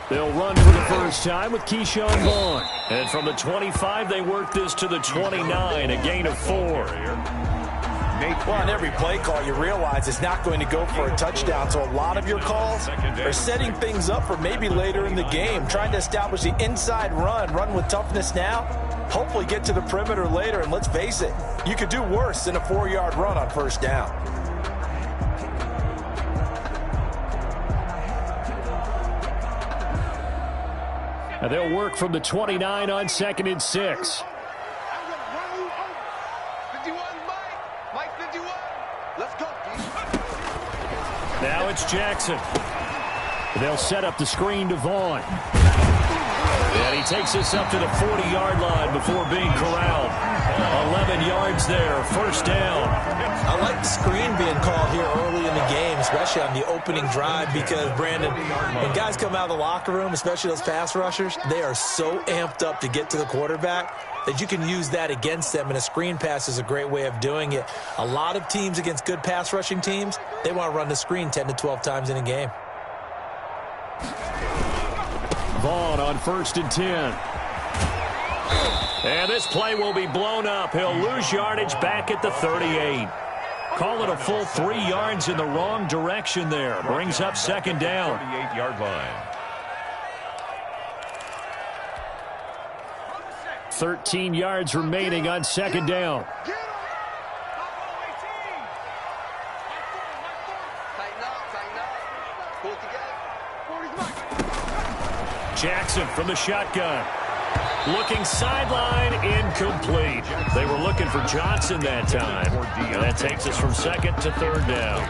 They'll run for the first time with Keyshawn Vaughn. And from the 25, they work this to the 29, a gain of 4. Well, on every play call, you realize it's not going to go for a touchdown, so a lot of your calls are setting things up for maybe later in the game, trying to establish the inside run with toughness now, hopefully get to the perimeter later, and let's face it, you could do worse than a 4-yard run on first down. And they'll work from the 29 on 2nd and 6. Now it's Jackson. They'll set up the screen to Vaughn. And he takes this up to the 40-yard line before being corralled. 11 yards there, first down. I like the screen being called here early in the game, especially on the opening drive, because, Brandon, when guys come out of the locker room, especially those pass rushers, they are so amped up to get to the quarterback that you can use that against them, and a screen pass is a great way of doing it. A lot of teams against good pass rushing teams, they want to run the screen 10 to 12 times in a game. Vaughn on 1st and 10. And this play will be blown up. He'll lose yardage back at the 38. Call it a full 3 yards in the wrong direction there. Brings up 2nd down. 38-yard line. 13 yards remaining on 2nd down. Jackson from the shotgun. Looking sideline, incomplete. They were looking for Johnson that time. And that takes us from 2nd to 3rd down.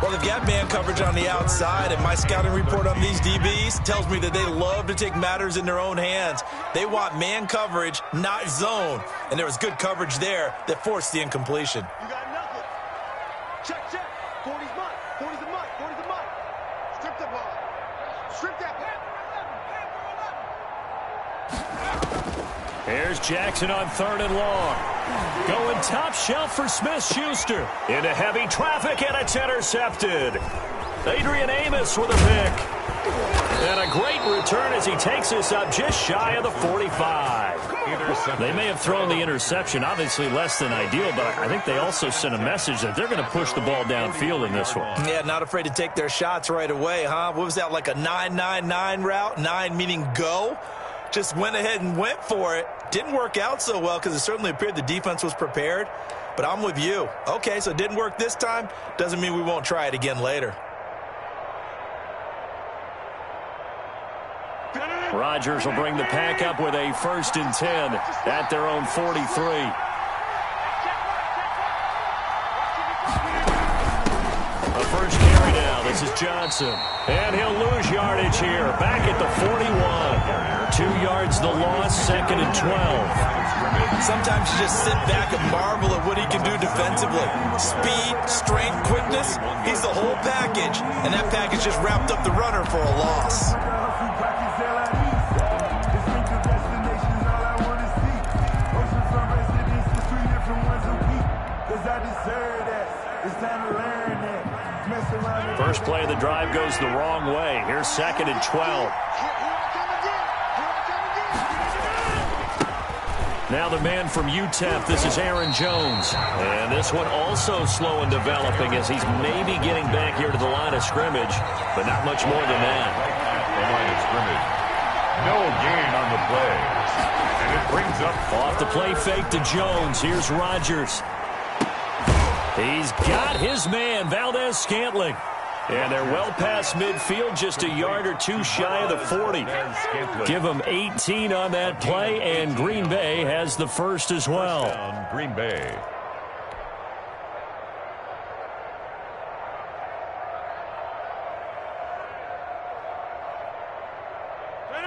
Well, they've got man coverage on the outside, and my scouting report on these DBs tells me that they love to take matters in their own hands. They want man coverage, not zone. And there was good coverage there that forced the incompletion. You got nothing. Check, check. 40's mine. 40's a mine. 40's a mine. Strip the ball. Strip that ball. Here's Jackson on 3rd and long. Going top shelf for Smith-Schuster. Into heavy traffic, and it's intercepted. Adrian Amos with a pick. And a great return as he takes us up just shy of the 45. They may have thrown the interception, obviously less than ideal, but I think they also sent a message that they're going to push the ball downfield in this one. Yeah, not afraid to take their shots right away, huh? What was that, like a 9-9-9 route? 9 meaning go? Just went ahead and went for it. Didn't work out so well because it certainly appeared the defense was prepared. But I'm with you. Okay, so it didn't work this time. Doesn't mean we won't try it again later. Rodgers will bring the pack up with a 1st and 10 at their own 43. A first carry now. This is Johnson. And he'll lose yardage here. Back at the 41. 2 yards the loss, 2nd and 12. Sometimes you just sit back and marvel at what he can do defensively. Speed, strength, quickness, he's the whole package. And that package just wrapped up the runner for a loss. First play of the drive goes the wrong way. Here's 2nd and 12. Now the man from UTEP, this is Aaron Jones. And this one also slow in developing as he's maybe getting back here to the line of scrimmage, but not much more than that. The line of scrimmage. No gain on the play. And it brings up off the play fake to Jones. Here's Rodgers. He's got his man, Valdez-Scantling. And they're well past midfield, just a yard or two shy of the 40. Give them 18 on that play, and Green Bay has the first as well. Green Bay.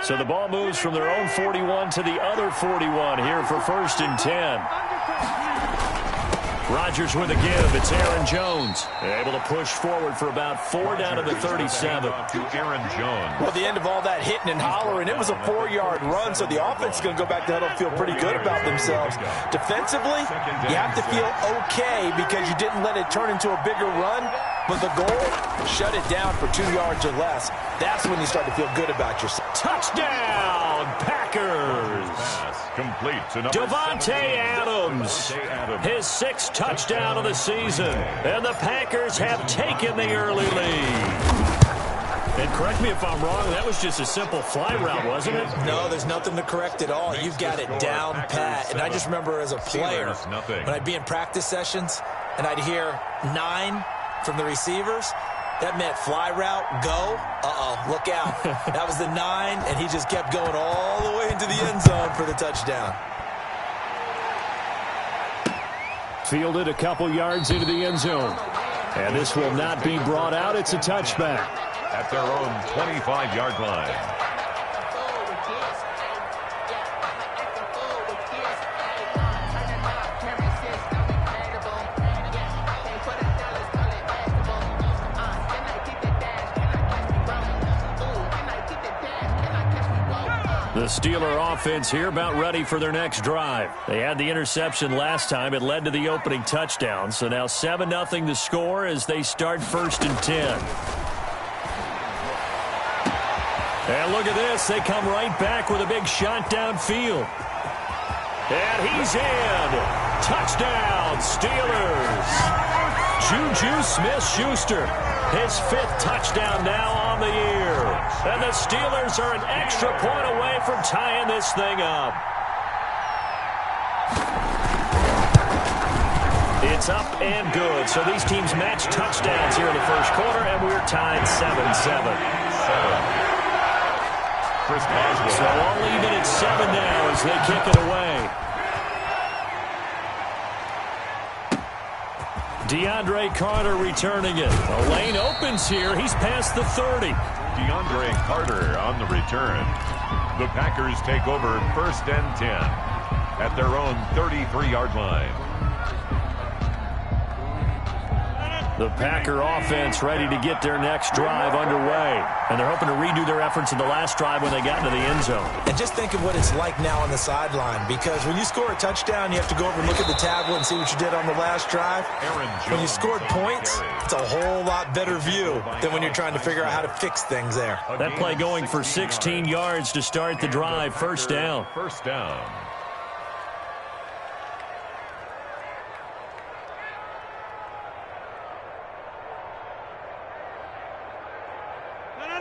So the ball moves from their own 41 to the other 41 here for 1st and 10. Rodgers with a give. It's Aaron Jones. Able to push forward for about 4 down to the 37. To Aaron Jones. Well, the end of all that hitting and hollering, it was a 4-yard run, so the offense is going to go back to huddle and feel pretty good about themselves. Defensively, you have to feel okay because you didn't let it turn into a bigger run, but the goal, shut it down for 2 yards or less. That's when you start to feel good about yourself. Touchdown, Packers! Complete to number Davante Adams, his 6th touchdown of the season, and the Packers have taken the early lead. And correct me if I'm wrong, that was just a simple fly route, wasn't it? No, there's nothing to correct at all. You've got it down pat. And I just remember as a player, when I'd be in practice sessions and I'd hear 9 from the receivers, that meant fly route, go. Look out. That was the 9, and he just kept going all the way into the end zone for the touchdown. Fielded a couple yards into the end zone. And this will not be brought out. It's a touchback. At their own 25-yard line. The Steeler offense here about ready for their next drive. They had the interception last time. It led to the opening touchdown. So now 7-0 the score as they start 1st and 10. And look at this. They come right back with a big shot downfield. And he's in. Touchdown, Steelers. Juju Smith-Schuster, his 5th touchdown now on the year. And the Steelers are an extra point away from tying this thing up. It's up and good. So these teams match touchdowns here in the first quarter, and we're tied 7-7. So all even at 7 now as they kick it away. DeAndre Carter returning it. The lane opens here. He's past the 30. DeAndre Carter on the return. The Packers take over 1st and 10 at their own 33-yard line. The Packer offense ready to get their next drive underway. And they're hoping to redo their efforts in the last drive when they got into the end zone. And just think of what it's like now on the sideline, because when you score a touchdown, you have to go over and look at the tablet and see what you did on the last drive. When you scored points, it's a whole lot better view than when you're trying to figure out how to fix things there. That play going for 16 yards to start the drive. First down. First down.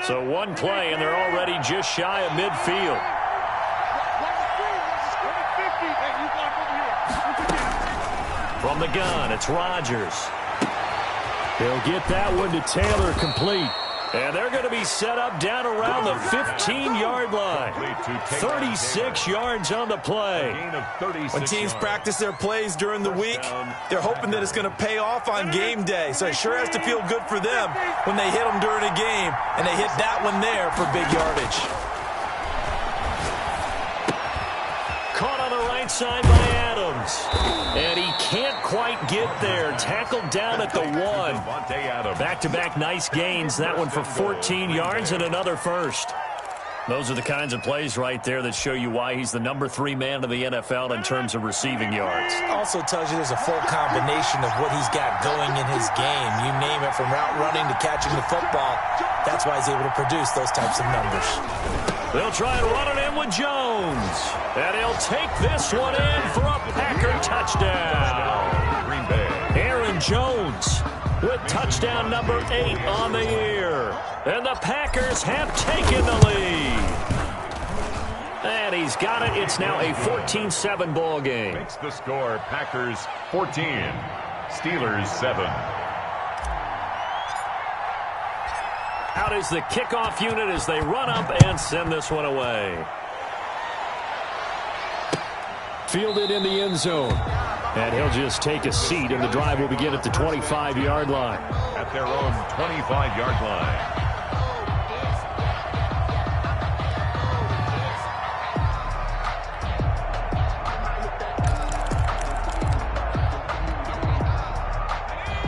So one play, and they're already just shy of midfield. From the gun, it's Rodgers. He'll get that one to Taylor, complete. And they're going to be set up down around the 15-yard line. 36 yards on the play. When teams practice their plays during the week, they're hoping that it's going to pay off on game day. So it sure has to feel good for them when they hit them during a game, and they hit that one there for big yardage. Caught on the right side by Adams. And he can't quite get there. Tackled down at the 1. Back-to-back nice gains. That one for 14 yards and another first. Those are the kinds of plays right there that show you why he's the number 3 man in the NFL in terms of receiving yards. Also tells you there's a full combination of what he's got going in his game. You name it, from route running to catching the football. That's why he's able to produce those types of numbers. They'll try and run it in with Jones. And he'll take this one in for a Packer touchdown. Green Bay. Aaron Jones with touchdown number 8 on the year. And the Packers have taken the lead. And he's got it. It's now a 14-7 ball game. Makes the score Packers 14, Steelers 7. Out is the kickoff unit as they run up and send this one away. Fielded in the end zone. And he'll just take a seat, and the drive will begin at the 25-yard line. At their own 25-yard line.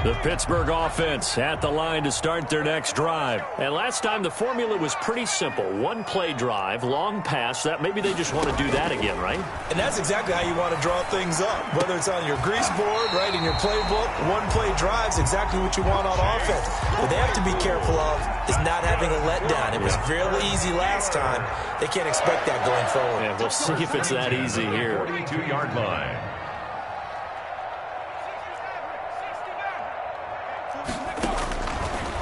The Pittsburgh offense at the line to start their next drive. And last time the formula was pretty simple. One-play drive, long pass. That maybe they just want to do that again, right? And that's exactly how you want to draw things up. Whether it's on your grease board, right, in your playbook, one-play drive is exactly what you want on offense. What they have to be careful of is not having a letdown. It was fairly easy last time. They can't expect that going forward. Yeah, we'll see if it's that easy here. 42-yard line.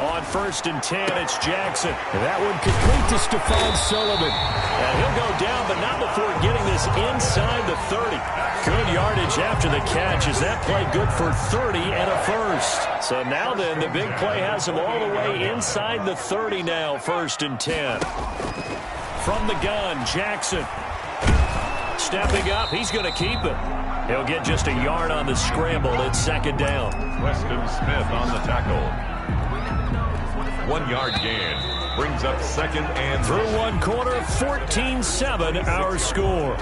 On 1st and 10, it's Jackson. And that one complete to Stephon Sullivan. And he'll go down, but not before getting this inside the 30. Good yardage after the catch. Is that play good for 30 and a first? So now then, the big play has him all the way inside the 30 now, 1st and 10. From the gun, Jackson. Stepping up, he's going to keep it. He'll get just a yard on the scramble. It's 2nd down. Weston Smith on the tackle. 1-yard gain. Brings up 2nd and through 1 quarter, 14-7 our score.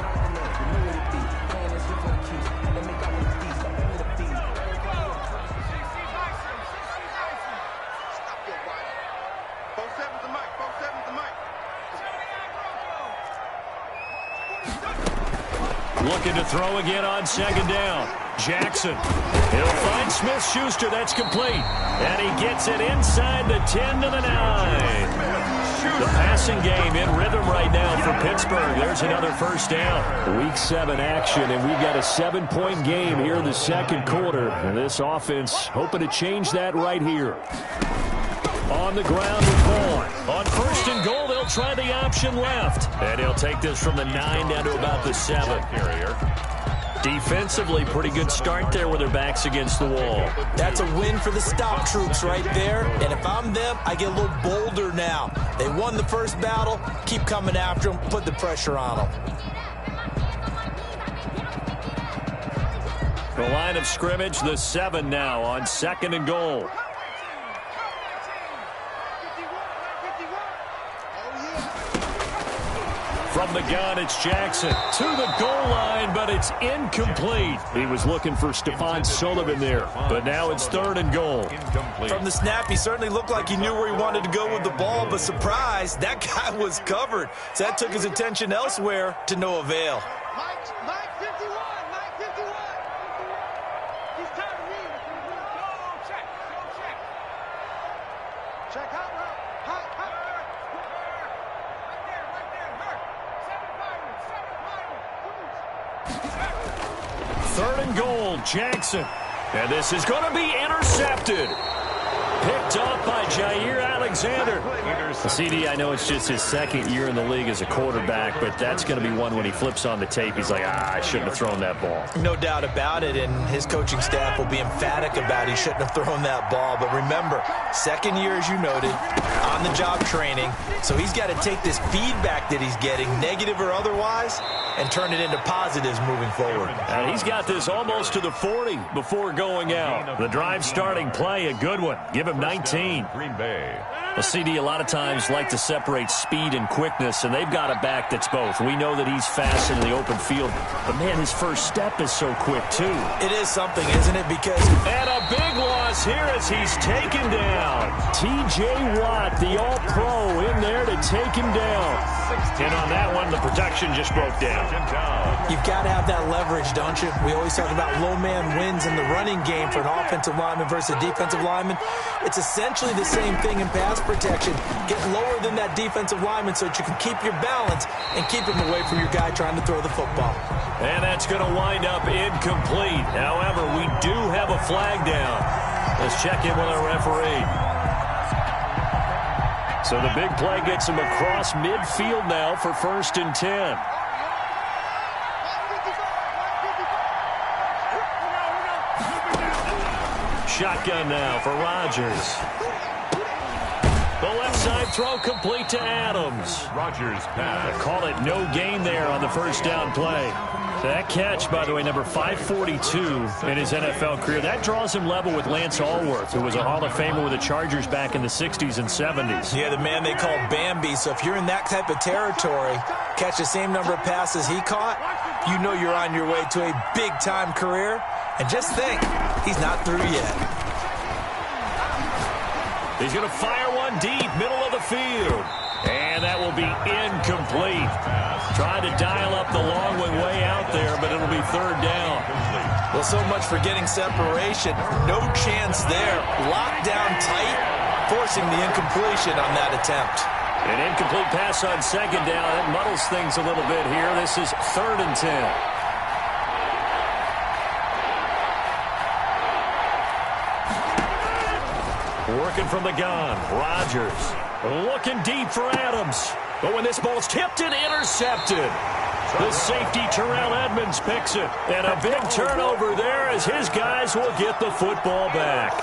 Looking to throw again on 2nd down. Jackson. He'll find Smith-Schuster. That's complete. And he gets it inside the 10 to the 9. The passing game in rhythm right now for Pittsburgh. There's another 1st down. Week 7 action, and we've got a 7-point game here in the 2nd quarter. And this offense hoping to change that right here. On the ground with Vaughn. On 1st and goal, they'll try the option left. And he'll take this from the 9 down to about the 7. Defensively, pretty good start there with their backs against the wall. That's a win for the stop troops right there. And if I'm them, I get a little bolder now. They won the first battle. Keep coming after them. Put the pressure on them. The line of scrimmage, the 7 now on 2nd and goal. From the gun, it's Jackson to the goal line, but it's incomplete. He was looking for Stephon Sullivan there, but now it's 3rd and goal. Incomplete. From the snap, he certainly looked like he knew where he wanted to go with the ball, but surprise, that guy was covered. So that took his attention elsewhere to no avail. Mike 51, Mike 51. He's tired of me. Check. Check out. Third and goal, Jackson. And this is going to be intercepted. Picked up by Jair Alexander. CD, I know it's just his 2nd year in the league as a quarterback, but that's going to be one when he flips on the tape. He's like, I shouldn't have thrown that ball. No doubt about it, and his coaching staff will be emphatic about he shouldn't have thrown that ball. But remember, 2nd year, as you noted, on-the-job training. So he's got to take this feedback that he's getting, negative or otherwise, and turn it into positives moving forward. And he's got this almost to the 40 before going out. The drive starting play, a good one. Give him 19. Green Bay. Well, CD a lot of times like to separate speed and quickness, and they've got a back that's both. We know that he's fast in the open field, but, man, his first step is so quick, too. It is something, isn't it? Because and a big loss here as he's taken down. T.J. Watt, the All-Pro, in there to take him down. And on that one, the protection just broke down. You've got to have that leverage, don't you? We always talk about low man wins in the running game for an offensive lineman versus a defensive lineman. It's essentially the same thing in pass protection. Get lower than that defensive lineman so that you can keep your balance and keep him away from your guy trying to throw the football. And that's going to wind up incomplete. However, we do have a flag down. Let's check in with our referee. So the big play gets him across midfield now for 1st and 10. Shotgun now for Rodgers. The left side throw complete to Adams. Rodgers pass. Call it no gain there on the 1st down play. That catch, by the way, number 542 in his NFL career. That draws him level with Lance Allworth, who was a Hall of Famer with the Chargers back in the 60s and 70s. Yeah, the man they called Bambi. So if you're in that type of territory, catch the same number of passes he caught, you know you're on your way to a big-time career. And just think, he's not through yet. He's going to fire one deep, middle of the field. And that will be incomplete. Trying to dial up the long way out there, but it'll be third down. Well, so much for getting separation. No chance there. Locked down tight, forcing the incompletion on that attempt. An incomplete pass on second down. That muddles things a little bit here. This is 3rd and 10. Working from the gun, Rodgers looking deep for Adams. But when this ball's tipped and intercepted, the safety Terrell Edmunds picks it. And a big turnover there as his guys will get the football back.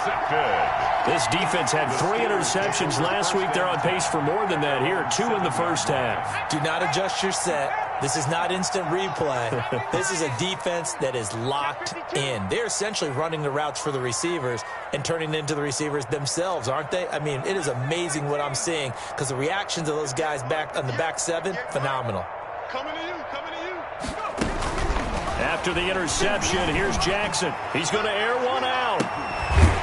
This defense had 3 interceptions last week. They're on pace for more than that here. 2 in the first half. Do not adjust your set. This is not instant replay. This is a defense that is locked in. They're essentially running the routes for the receivers and turning it into the receivers themselves, aren't they? I mean, it is amazing what I'm seeing because the reactions of those guys back on the back 7, phenomenal. Coming to you, coming to you. Go. After the interception, here's Jackson. He's going to air one out.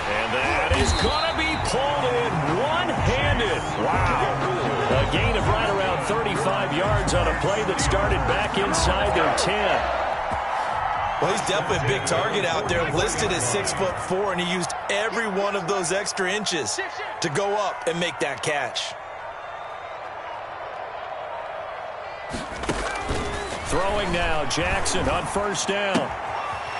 And that is going to be pulled in one-handed. Wow. A gain of right around 35 yards on a play that started back inside their 10. Well, he's definitely a big target out there, listed as 6'4", and he used every one of those extra inches to go up and make that catch. Throwing now, Jackson on first down.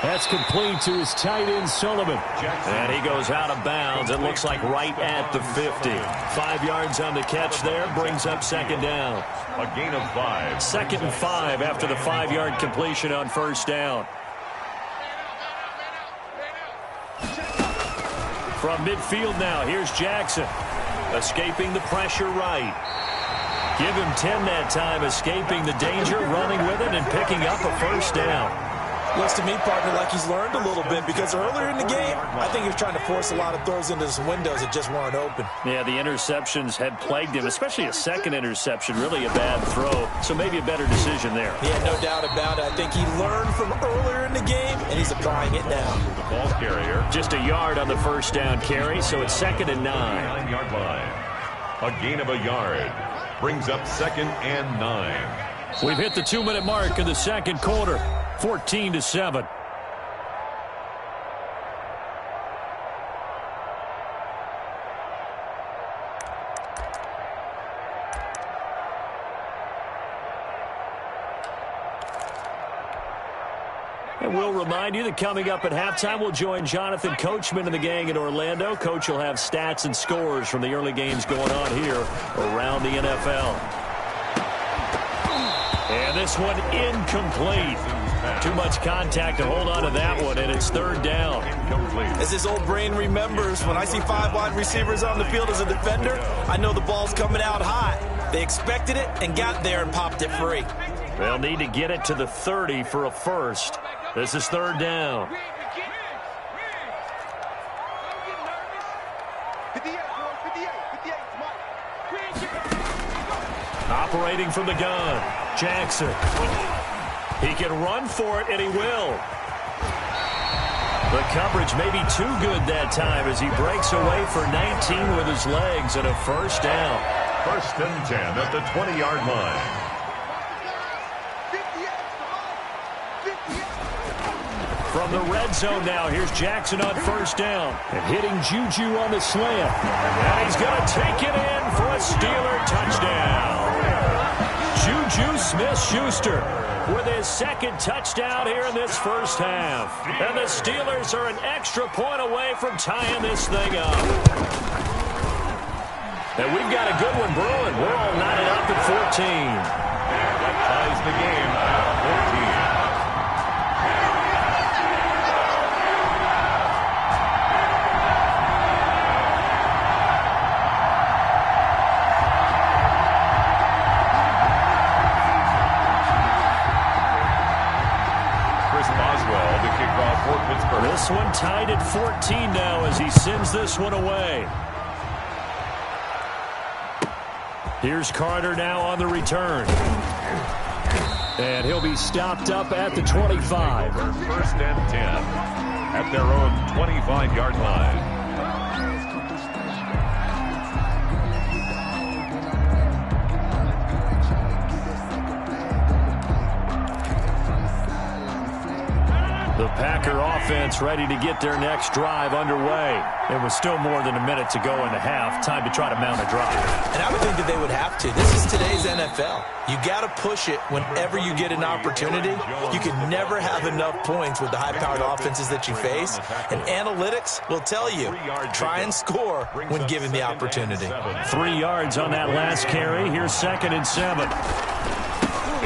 That's complete to his tight end, Sullivan. And he goes out of bounds. It looks like right at the 50. 5 yards on the catch there, brings up second down. A gain of 5. 2nd and 5 after the 5-yard completion on first down. From midfield now, here's Jackson. Escaping the pressure right. Give him 10 that time, escaping the danger, running with it, and picking up a first down. Looks to me, partner, like he's learned a little bit because earlier in the game, I think he was trying to force a lot of throws into some windows that just weren't open. Yeah, the interceptions had plagued him, especially a second interception, really a bad throw. So maybe a better decision there. Yeah, no doubt about it. I think he learned from earlier in the game, and he's applying it now. The ball carrier. Just a yard on the first down carry, so it's 2nd and 9. 9-yard line. A gain of a yard. Brings up 2nd and 9. We've hit the 2-minute mark in the second quarter. 14-7. And we'll remind you that coming up at halftime, we'll join Jonathan Coachman and the gang in Orlando. Coach will have stats and scores from the early games going on here around the NFL. And this one incomplete. Too much contact to hold on to that one, and it's 3rd down. As his old brain remembers, when I see 5 wide receivers on the field as a defender, I know the ball's coming out high. They expected it and got there and popped it free. They'll need to get it to the 30 for a first. This is 3rd down. 58, Operating from the gun, Jackson. He can run for it, and he will. The coverage may be too good that time as he breaks away for 19 with his legs and a first down. 1st and 10 at the 20-yard line. From the red zone now, here's Jackson on first down. And hitting Juju on the slant. And he's going to take it in for a Steeler touchdown. Juju Smith-Schuster with his 2nd touchdown here in this first half. And the Steelers are an extra point away from tying this thing up. And we've got a good one brewing. We're all knotted up at 14. That ties the game at 14. This one tied at 14 now as he sends this one away. Here's Carter now on the return. And he'll be stopped up at the 25. 1st and 10 at their own 25-yard line. offense ready to get their next drive underway. There was still more than a minute to go in the half. Time to try to mount a drive. And I would think that they would have to. This is today's NFL. You got to push it whenever you get an opportunity. You can never have enough points with the high-powered offenses that you face. And analytics will tell you, try and score when given the opportunity. 3 yards on that last carry. Here's 2nd and 7.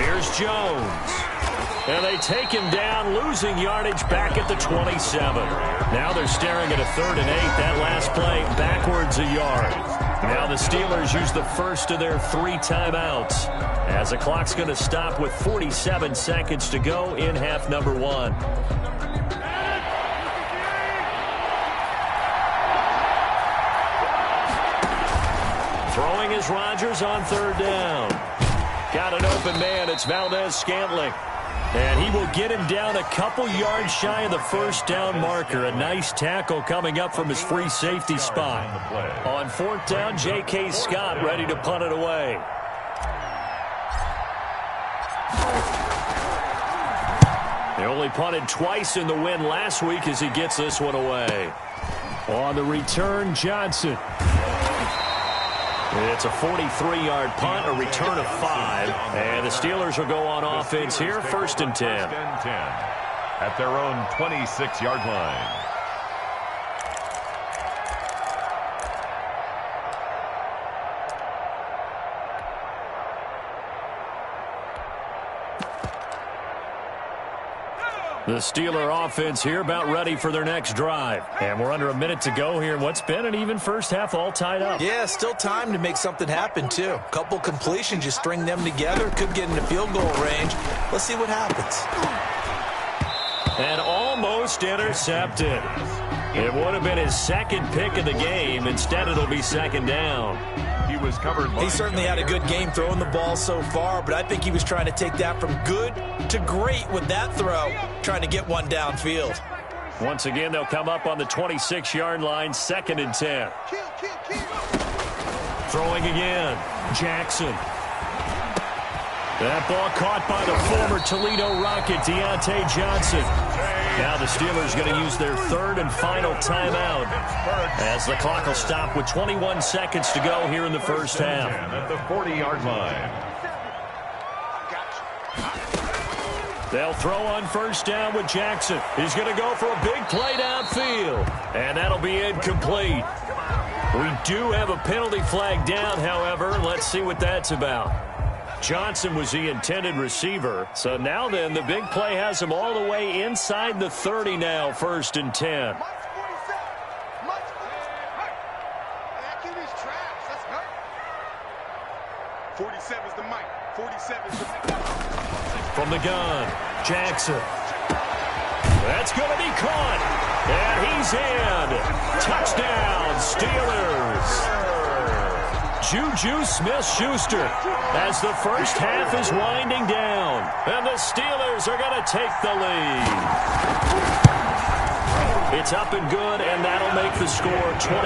Here's Jones. And they take him down, losing yardage back at the 27. Now they're staring at a 3rd and 8. That last play backwards a yard. Now the Steelers use the first of their 3 timeouts, as the clock's going to stop with 47 seconds to go in half number 1. Throwing is Rodgers on 3rd down. Got an open man. It's Valdez-Scantling. And he will get him down a couple yards shy of the first down marker. A nice tackle coming up from his free safety spot. On 4th down, J.K. Scott ready to punt it away. They only punted twice in the win last week as he gets this one away. On the return, Johnson. It's a 43-yard punt, a return of 5. And the Steelers will go on offense here, 1st and 10. At their own 26-yard line. The Steeler offense here about ready for their next drive. And we're under a minute to go here in what's been an even first half, all tied up. Yeah, still time to make something happen, too. A couple completions, you string them together, could get into field goal range. Let's see what happens. And almost intercepted. It would have been his 2nd pick of the game. Instead, it'll be 2nd down. He was covered. He certainly had a good game throwing the ball so far, but I think he was trying to take that from good to great with that throw, trying to get one downfield. Once again, they'll come up on the 26-yard line, 2nd and 10. Throwing again, Jackson. That ball caught by the former Toledo Rocket, Deontay Johnson. Now the Steelers going to use their 3rd and final timeout, as the clock will stop with 21 seconds to go here in the first half. At the 40-yard line. They'll throw on 1st down with Jackson. He's going to go for a big play downfield, and that'll be incomplete. We do have a penalty flag down, however. Let's see what that's about. Johnson was the intended receiver. So now then, the big play has him all the way inside the 30 now, 1st and 10. 47's the mic. 47's the mic. From the gun, Jackson. That's going to be caught. And he's in. Touchdown, Steelers. Juju Smith-Schuster as the first half is winding down. And the Steelers are going to take the lead. It's up and good, and that'll make the score 21-14.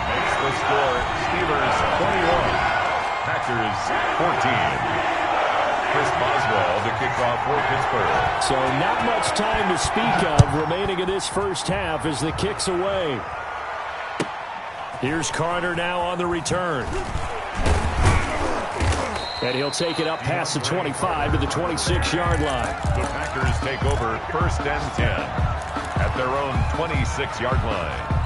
Makes the score Steelers 21, Packers 14. Chris Boswell to kick off for Pittsburgh. So not much time to speak of remaining in this first half as the kick's away. Here's Carter now on the return. And he'll take it up past the 25 to the 26-yard line. The Packers take over 1st and 10 at their own 26-yard line.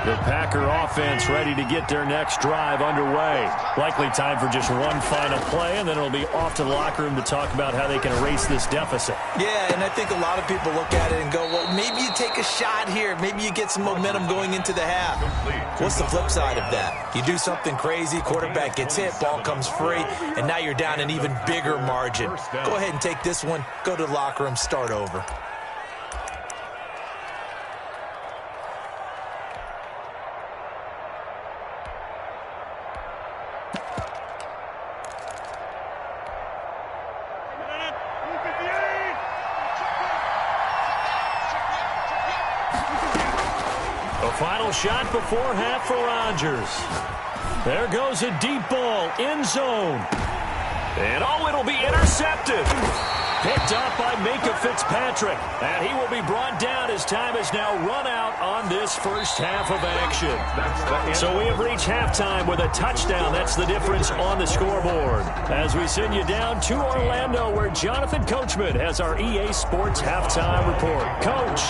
The Packer offense ready to get their next drive underway. Likely time for just one final play, and then it'll be off to the locker room to talk about how they can erase this deficit. Yeah, and I think a lot of people look at it and go, well, maybe you take a shot here. Maybe you get some momentum going into the half. What's the flip side of that? You do something crazy, quarterback gets hit, ball comes free, and now you're down an even bigger margin. Go ahead and take this one, go to the locker room, start over. Final shot before half for Rodgers. There goes a deep ball, end zone. And it'll be intercepted. Picked up by Minkah Fitzpatrick. And he will be brought down as time has now run out on this first half of action. So we have reached halftime with a touchdown. That's the difference on the scoreboard. As we send you down to Orlando, where Jonathan Coachman has our EA Sports halftime report. Coach.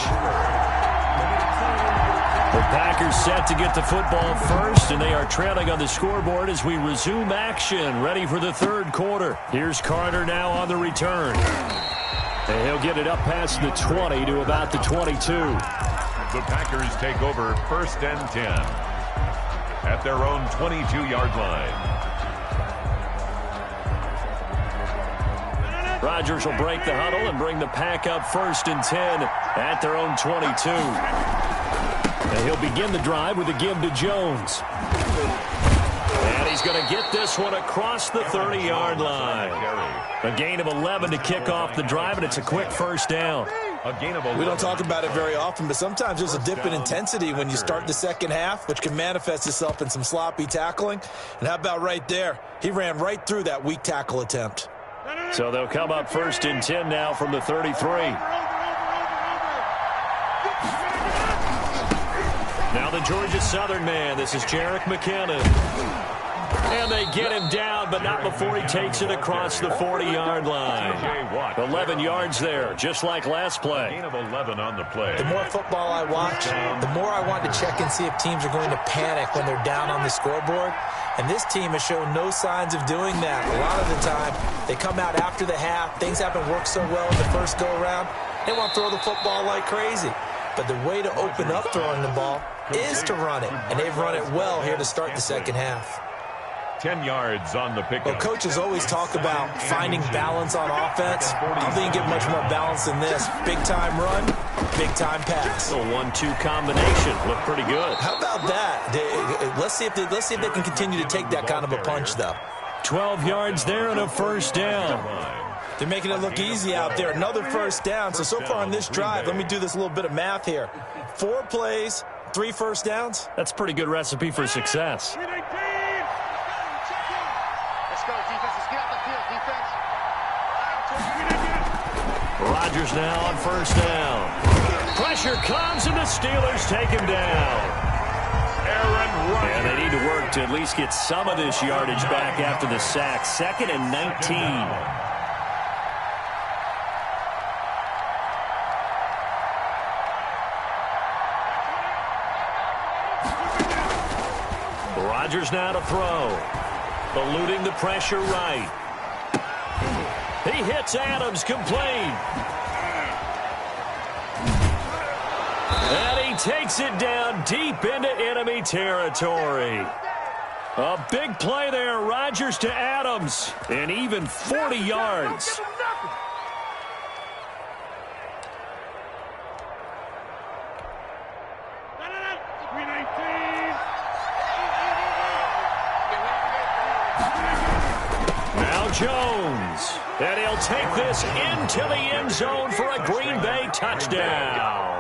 The Packers set to get the football first, and they are trailing on the scoreboard as we resume action, ready for the third quarter. Here's Carter now on the return. And he'll get it up past the 20 to about the 22. The Packers take over 1st and 10 at their own 22-yard line. Rodgers will break the huddle and bring the Pack up 1st and 10 at their own 22. And he'll begin the drive with a give to Jones. And he's going to get this one across the 30-yard line. A gain of 11 to kick off the drive, and it's a quick first down. We don't talk about it very often, but sometimes there's a dip in intensity when you start the second half, which can manifest itself in some sloppy tackling. And how about right there? He ran right through that weak tackle attempt. So they'll come up 1st and 10 now from the 33. Now the Georgia Southern man. This is Jerick McKinnon. And they get him down, but not before he takes it across the 40-yard line. 11 yards there, just like last play. Gain of 11 on the play. The more football I watch, the more I want to check and see if teams are going to panic when they're down on the scoreboard. And this team has shown no signs of doing that. A lot of the time, they come out after the half. Things haven't worked so well in the first go-around. They want to throw the football like crazy. But the way to open up throwing the ball is to run it. And they've run it well here to start the second half. 10 yards on the pickup. Well, coaches always talk about finding balance on offense. I don't think you get much more balance than this. Big-time run, big-time pass. A 1-2 combination. Looked pretty good. How about that? Let's see if they can continue to take that kind of a punch, though. 12 yards there and a first down. They're making it look easy out there. Another first down. So far on this drive, let me do this little bit of math here. 4 plays, 3 first downs. That's a pretty good recipe for success. Rodgers now on first down. Pressure comes, and the Steelers take him down. And they need to work to at least get some of this yardage back after the sack. 2nd and 19. Rodgers now to throw. Eluding the pressure right. He hits Adams complete. And he takes it down deep into enemy territory. A big play there. Rodgers to Adams. And even 40 yards. Now Jones. And he'll take this into the end zone for a Green Bay touchdown.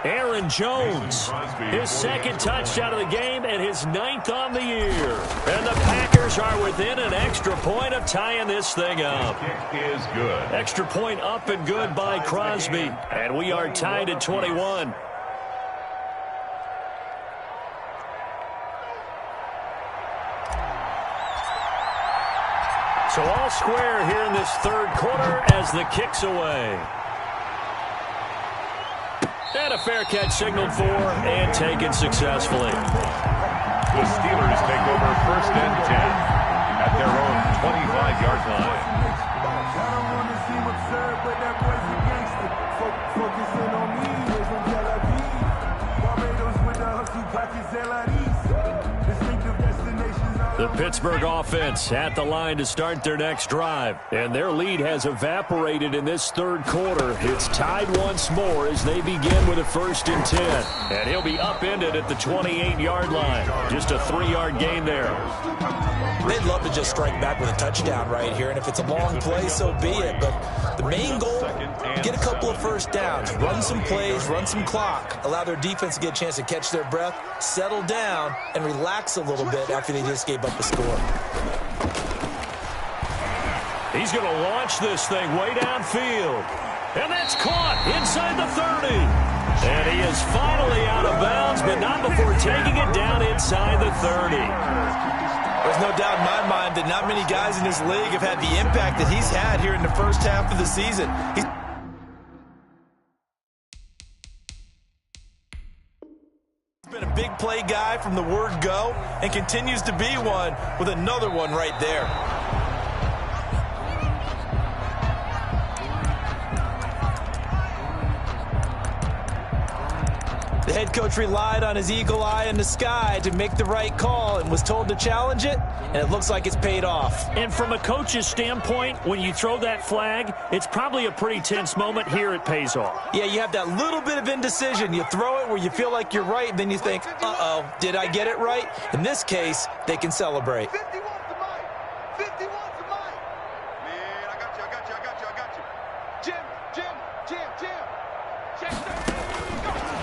Aaron Jones, his 2nd touchdown of the game and his 9th on the year. And the Packers are within an extra point of tying this thing up. Kick is good. Extra point up and good by Crosby. And we are tied at 21. So all square here in this third quarter as the kick's away. And a fair catch signaled for and taken successfully. The Steelers take over 1st and 10 at their own 25-yard line. The Pittsburgh offense at the line to start their next drive. And their lead has evaporated in this third quarter. It's tied once more as they begin with a 1st and 10. And he'll be upended at the 28-yard line. Just a 3-yard gain there. They'd love to just strike back with a touchdown right here, and if it's a long play, so be it. But the main goal, get a couple of first downs, run some plays, run some clock, allow their defense to get a chance to catch their breath, settle down, and relax a little bit after they just gave up a score. He's going to launch this thing way downfield. And that's caught inside the 30. And he is finally out of bounds, but not before taking it down inside the 30. There's no doubt in my mind that not many guys in this league have had the impact that he's had here in the first half of the season. He's been a big play guy from the word go and continues to be one with another one right there. The head coach relied on his eagle eye in the sky to make the right call and was told to challenge it, and it looks like it's paid off. And from a coach's standpoint, when you throw that flag, it's probably a pretty tense moment. Here it pays off. Yeah, you have that little bit of indecision. You throw it where you feel like you're right, and then you think, uh-oh, did I get it right? In this case, they can celebrate. 51's the mic. 51's the mic. Man, I got you. Jim. Check.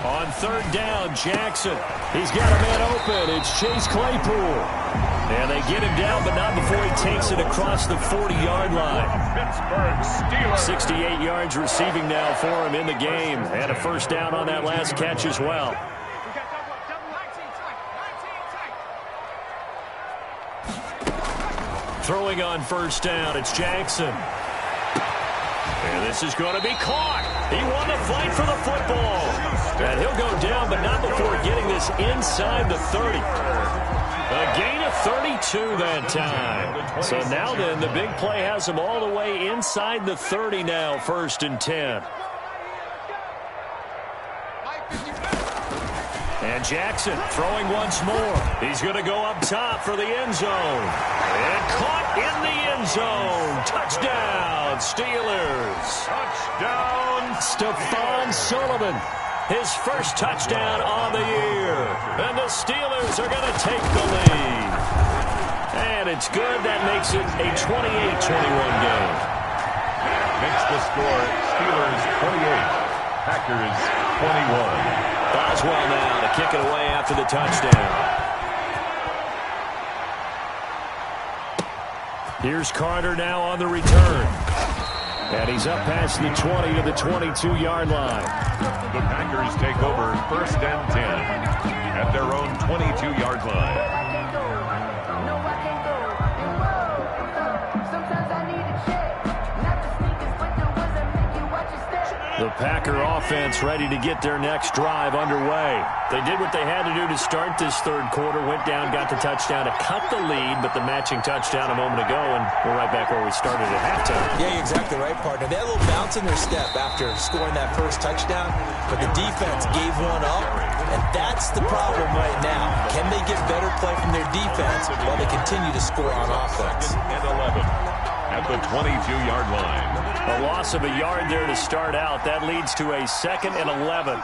On third down, Jackson. He's got a man open. It's Chase Claypool. And they get him down, but not before he takes it across the 40-yard line. Pittsburgh Steelers. 68 yards receiving now for him in the game. And a first down on that last catch as well. Throwing on first down, it's Jackson. And this is going to be caught. He won the fight for the football. And he'll go down, but not before getting this inside the 30. A gain of 32 that time. So now then, the big play has him all the way inside the 30 now, 1st and 10. And Jackson throwing once more. He's going to go up top for the end zone. And caught in the end zone. Touchdown, Steelers. Touchdown. Stephon Sullivan. His first touchdown on the year. And the Steelers are going to take the lead. And it's good. That makes it a 28-21 game. Makes the score Steelers 28, Packers 21. Boswell now to kick it away after the touchdown. Here's Carter now on the return. And he's up past the 20 to the 22-yard line. The Packers take over 1st and 10 at their own 22-yard line. The Packer offense ready to get their next drive underway. They did what they had to do to start this third quarter, went down, got the touchdown to cut the lead, but the matching touchdown a moment ago, and we're right back where we started at halftime. Yeah, you're exactly right, partner. They had a little bounce in their step after scoring that first touchdown, but the defense gave one up, and that's the problem right now. Can they get better play from their defense while they continue to score on offense? 2nd and 11 at the 22-yard line. A loss of a yard there to start out. That leads to a 2nd and 11.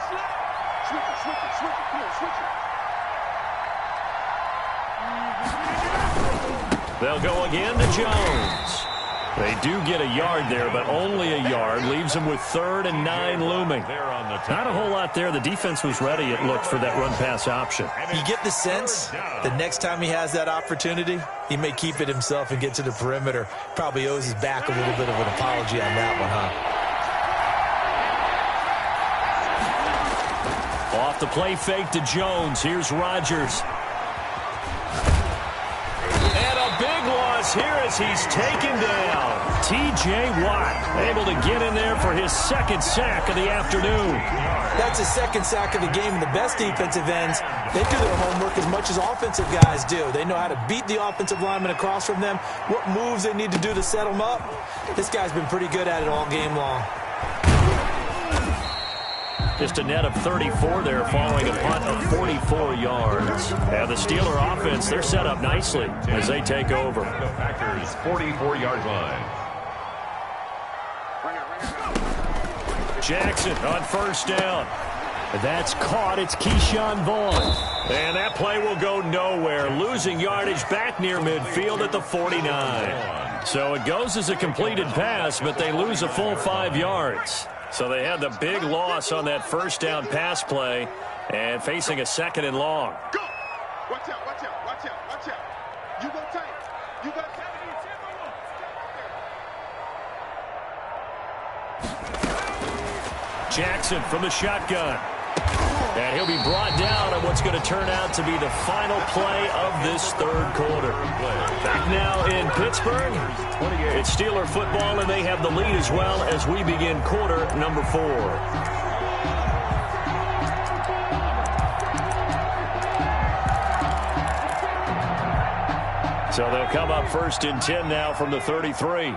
They'll go again to Jones. They do get a yard there, but only a yard. Leaves them with 3rd and 9 looming. Not a whole lot there. The defense was ready, it looked, for that run-pass option. You get the sense the next time he has that opportunity, he may keep it himself and get to the perimeter. Probably owes his back a little bit of an apology on that one, huh? Off the play fake to Jones. Here's Rodgers. And a big loss here as he's taken down. T.J. Watt able to get in there for his 2nd sack of the afternoon. That's his 2nd sack of the game, and the best defensive ends, they do their homework as much as offensive guys do. They know how to beat the offensive lineman across from them, what moves they need to do to set them up. This guy's been pretty good at it all game long. Just a net of 34 there following a punt of 44 yards. And the Steeler offense, they're set up nicely as they take over. The Packers 44-yard line. Jackson on first down. That's caught. It's Keyshawn Vaughn. And that play will go nowhere, losing yardage back near midfield at the 49. So it goes as a completed pass, but they lose a full 5 yards. So they had the big loss on that first down pass play and facing a 2nd and long. Go! Watch out, watch out, watch out, watch out. You go tight. You go tight. Jackson from the shotgun. And he'll be brought down on what's going to turn out to be the final play of this 3rd quarter. Back now in Pittsburgh. It's Steeler football, and they have the lead as well as we begin quarter number 4. So they'll come up 1st and 10 now from the 33.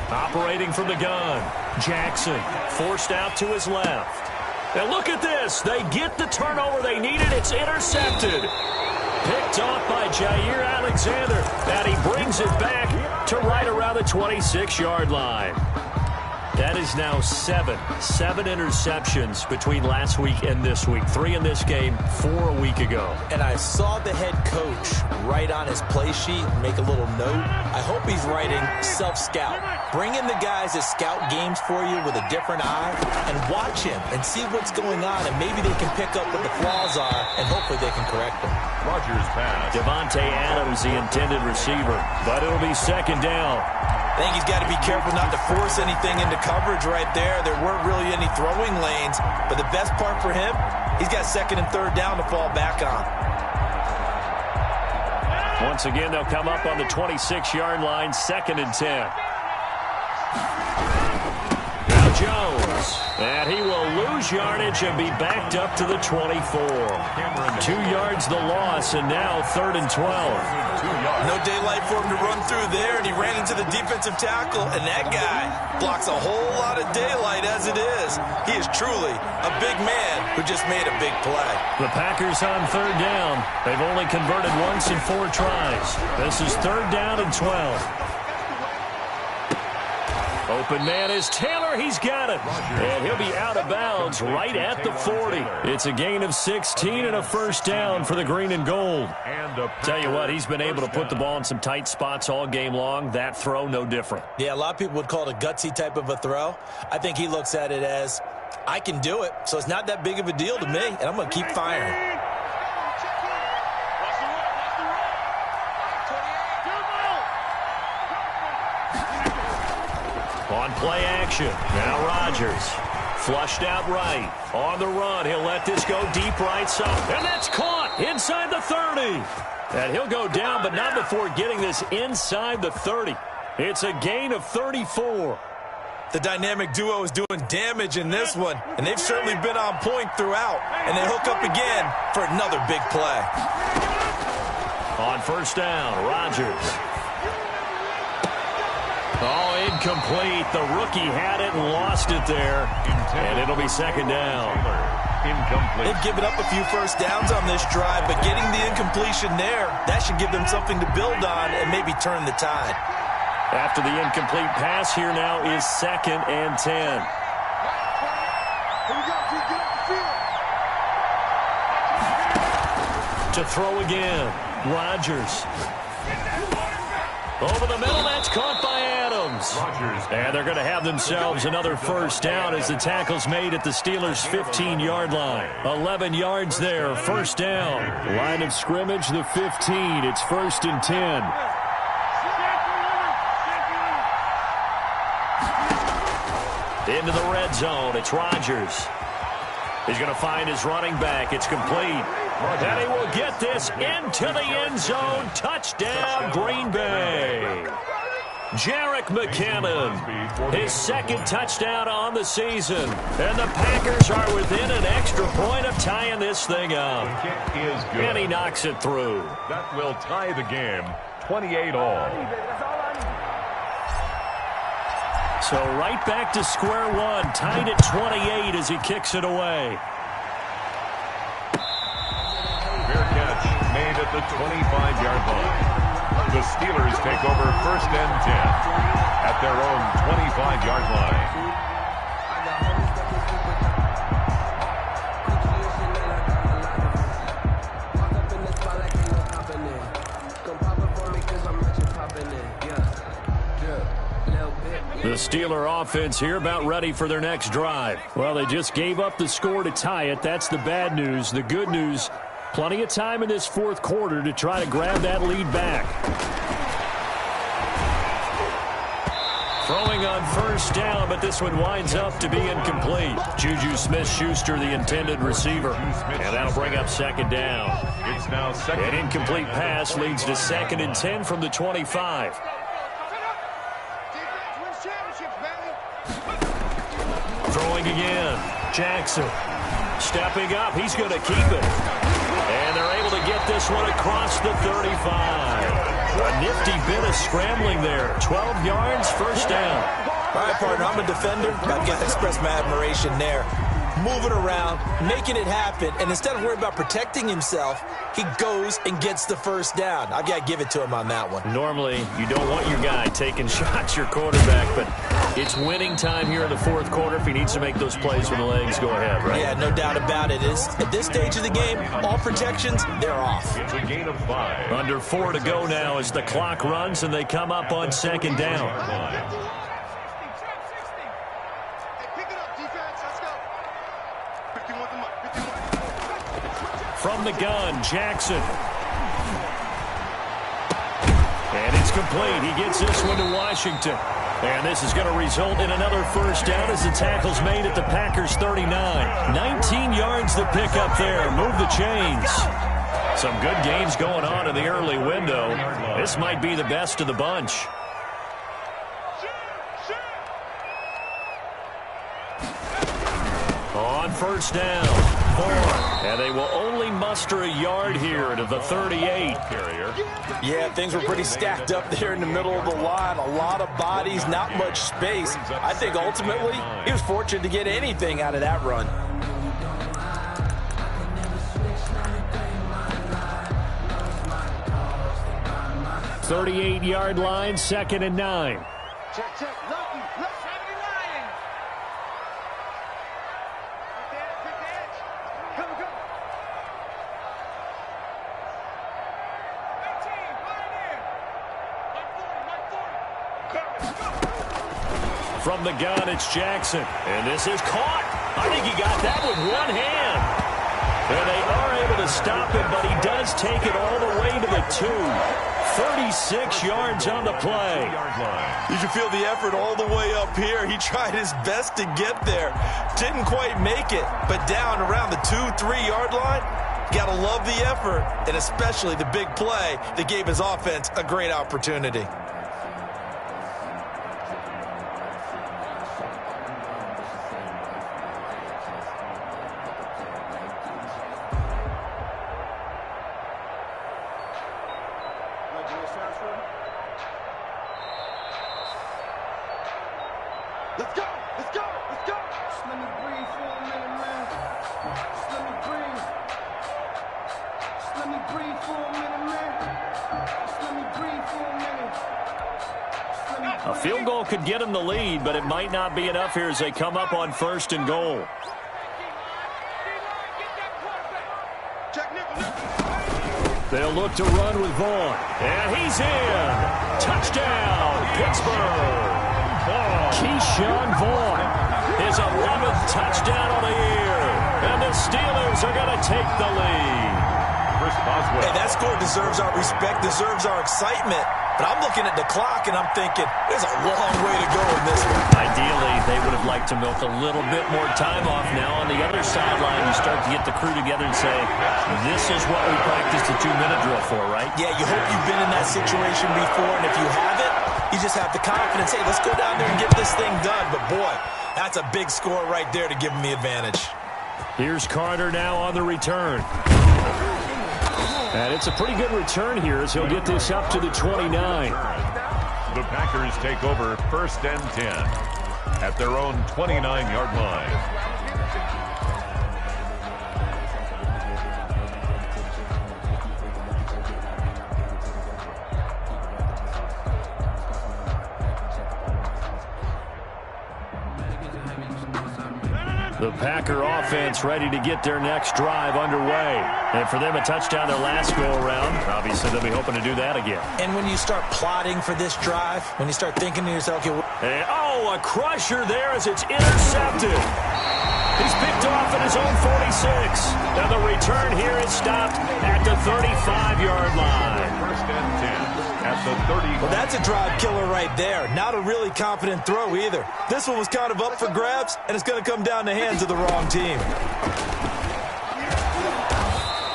Operating from the gun, Jackson forced out to his left. And look at this. They get the turnover they needed. It's intercepted. Picked off by Jair Alexander. And he brings it back to right around the 26-yard line. That is now 7 interceptions between last week and this week. 3 in this game, 4 a week ago. And I saw the head coach write on his play sheet and make a little note. I hope he's writing self-scout. Bring in the guys that scout games for you with a different eye and watch him and see what's going on, and maybe they can pick up what the flaws are, and hopefully they can correct them. Rodgers pass. Devontae Adams, the intended receiver, but it'll be 2nd down. I think he's got to be careful not to force anything into coverage right there. There weren't really any throwing lanes, but the best part for him, he's got 2nd and 3rd down to fall back on. Once again, they'll come up on the 26-yard line, 2nd and 10. Now Jones, and he will lose yardage and be backed up to the 24. 2 yards the loss, and now 3rd and 12. No daylight for him to run through there, and he ran into the defensive tackle, and that guy blocks a whole lot of daylight as it is. He is truly a big man who just made a big play. The Packers on 3rd down. They've only converted once in 4 tries. This is 3rd down and 12. Open man is Taylor. He's got it. And he'll be out of bounds right at the 40. It's a gain of 16 and a 1st down for the green and gold. Tell you what, he's been able to put the ball in some tight spots all game long. That throw, no different. Yeah, a lot of people would call it a gutsy type of a throw. I think he looks at it as, I can do it, so it's not that big of a deal to me, and I'm going to keep firing. On play action, now Rodgers. Flushed out right. On the run, he'll let this go deep right side. And that's caught inside the 30. And he'll go down, but not before getting this inside the 30. It's a gain of 34. The dynamic duo is doing damage in this one, and they've certainly been on point throughout. And they hook up again for another big play. On 1st down, Rodgers. Oh, incomplete. The rookie had it and lost it there. And it'll be 2nd down. Incomplete. They've given up a few 1st downs on this drive, but getting the incompletion there, that should give them something to build on and maybe turn the tide. After the incomplete pass, here now is 2nd and 10. Here we go, G. Get off the field. To throw again, Rodgers. Over the middle, that's caught by Adams. And they're going to have themselves another 1st down as the tackle's made at the Steelers' 15-yard line. 11 yards there, 1st down. Line of scrimmage, the 15. It's 1st and 10. Into the red zone, it's Rodgers. He's going to find his running back. It's complete. And he will get this into the end zone. Touchdown, Green Bay. Jerick McKinnon, his 2nd touchdown on the season. And the Packers are within an extra point of tying this thing up. The kick is good. And he knocks it through. That will tie the game, 28-all. So right back to square one, tied at 28 as he kicks it away. Fair catch made at at the 25-yard line. The Steelers take over 1st and 10 at their own 25-yard line. The Steeler offense here about ready for their next drive. Well, they just gave up the score to tie it. That's the bad news. The good news, plenty of time in this fourth quarter to try to grab that lead back. Throwing on 1st down, but this one winds up to be incomplete. Juju Smith-Schuster, the intended receiver. And that'll bring up 2nd down. It's now second. An incomplete pass leads to 2nd and 10 from the 25. Throwing again. Jackson stepping up. He's going to keep it. And they're able to get this one across the 35. A nifty bit of scrambling there. 12 yards, 1st down. All right, partner, I'm a defender. I've got to express my admiration there. Moving around, making it happen, and instead of worrying about protecting himself, he goes and gets the 1st down. I've got to give it to him on that one. Normally, you don't want your guy taking shots, your quarterback, but it's winning time here in the fourth quarter. If he needs to make those plays with the legs, go ahead, right? Yeah, no doubt about it. At this stage of the game, all protections, they're off. It's a gain of 5. Under 4 to go now as the clock runs and they come up on 2nd down. From the gun, Jackson. And it's complete. He gets this one to Washington. And this is going to result in another 1st down as the tackle's made at the Packers' 39. 19 yards the pick up there. Move the chains. Some good games going on in the early window. This might be the best of the bunch. On 1st down. And they will only muster a yard here to the 38. Yeah, things were pretty stacked up there in the middle of the line. A lot of bodies, not much space. I think ultimately he was fortunate to get anything out of that run. $38-yard line, 2nd and 9. Check, check. Lucky. Left 79. Pick the edge. Come, come. 18. Right in. Like 40. From the gun, it's Jackson. And this is caught. I think he got that with one hand. And they are able to stop him, but he does take it all the way to the 2. 36 yards on the play. You can feel the effort all the way up here. He tried his best to get there. Didn't quite make it, but down around the 2-3 yard line, gotta love the effort, and especially the big play that gave his offense a great opportunity. Let's go. Let's go. Let's go. Just let me breathe for a minute, man. Just let me breathe. Just let me breathe for a minute, man. Just let me breathe for a minute. Just let me breathe. A field goal could get him the lead, but it might not be enough here as they come up on 1st and goal. They'll look to run with Vaughn. And he's in. Touchdown, Pittsburgh. Keyshawn Vaughn, his 11th touchdown of the year. And the Steelers are going to take the lead. Hey, that score deserves our respect, deserves our excitement. But I'm looking at the clock, and I'm thinking, there's a long way to go in this one. Ideally, they would have liked to milk a little bit more time off now. On the other sideline, you start to get the crew together and say, this is what we practiced a 2-minute drill for, right? Yeah, you hope you've been in that situation before, and if you haven't, you just have the confidence, hey, let's go down there and get this thing done. But, boy, that's a big score right there to give them the advantage. Here's Carter now on the return. And it's a pretty good return here as he'll get this up to the 29. The Packers take over 1st and 10 at their own 29-yard line. The Packer offense ready to get their next drive underway. And for them, a touchdown their last go-around. Obviously, they'll be hoping to do that again. And when you start plotting for this drive, when you start thinking to yourself, okay, and, a crusher there as it's intercepted. He's picked off at his own 46. Now the return here is stopped at the 35-yard line. First and 10 at the 30. Well, that's a drive killer right there. Not a really confident throw either. This one was kind of up for grabs, and it's going to come down the hands of the wrong team.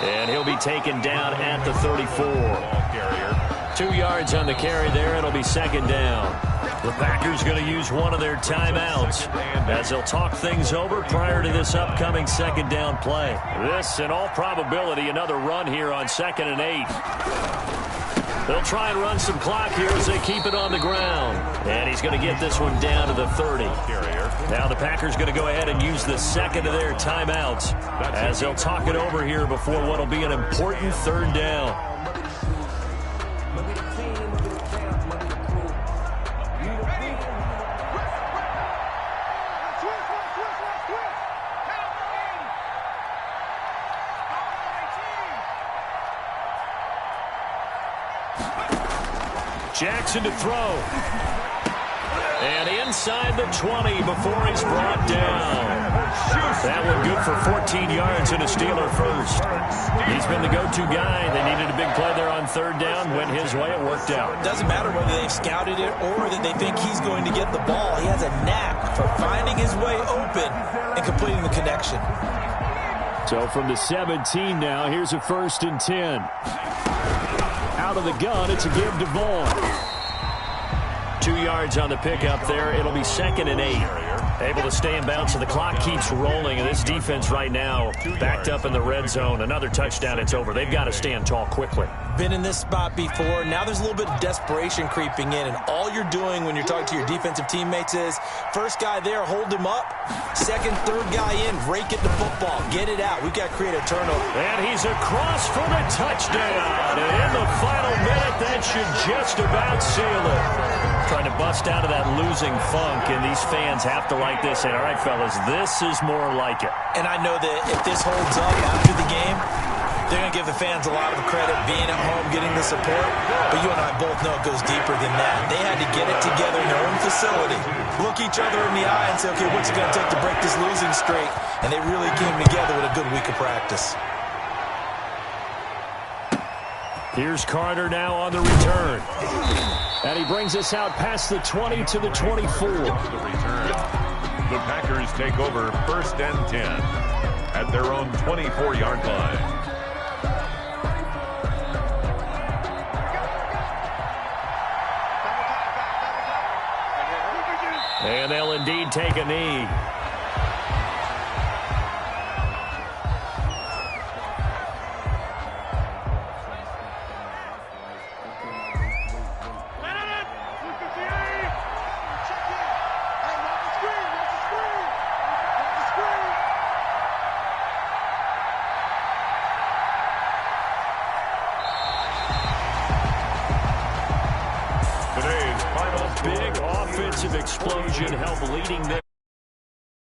And he'll be taken down at the 34. 2 yards on the carry there. It'll be second down. The Packers going to use one of their timeouts as they'll talk things over prior to this upcoming second down play. This, in all probability, another run here on 2nd and 8. They'll try and run some clock here as they keep it on the ground. And he's going to get this one down to the 30. Now the Packers going to go ahead and use the second of their timeouts as they'll talk it over here before what will be an important third down. Jackson to throw. And inside the 20 before he's brought down. That one good for 14 yards and a Steeler first. He's been the go-to guy. They needed a big play there on third down. Went his way. It worked out. Doesn't matter whether they've scouted it or that they think he's going to get the ball. He has a knack for finding his way open and completing the connection. So from the 17 now, here's a 1st and 10. Out of the gun, it's a give to Vaughn. 2 yards on the pickup there. It'll be 2nd and 8. Able to stay in bounds, so the clock keeps rolling. And this defense right now backed up in the red zone. Another touchdown, it's over. They've got to stand tall quickly. Been in this spot before. Now there's a little bit of desperation creeping in. And all you're doing when you're talking to your defensive teammates is, first guy there, hold him up. Second, third guy in, rake it to football. Get it out. We've got to create a turnover. And he's across for the touchdown. And in the final minute, that should just about seal it. Trying to bust out of that losing funk, and these fans have to like this. And all right, fellas, this is more like it. And I know that if this holds up after the game, they're going to give the fans a lot of credit being at home, getting the support. But you and I both know it goes deeper than that. They had to get it together in their own facility, look each other in the eye and say, okay, what's it going to take to break this losing streak? And they really came together with a good week of practice. Here's Carter now on the return. And he brings us out past the 20 to the 24. The return. The Packers take over 1st and 10 at their own 24-yard line. And they'll indeed take a knee. Explosion help leading them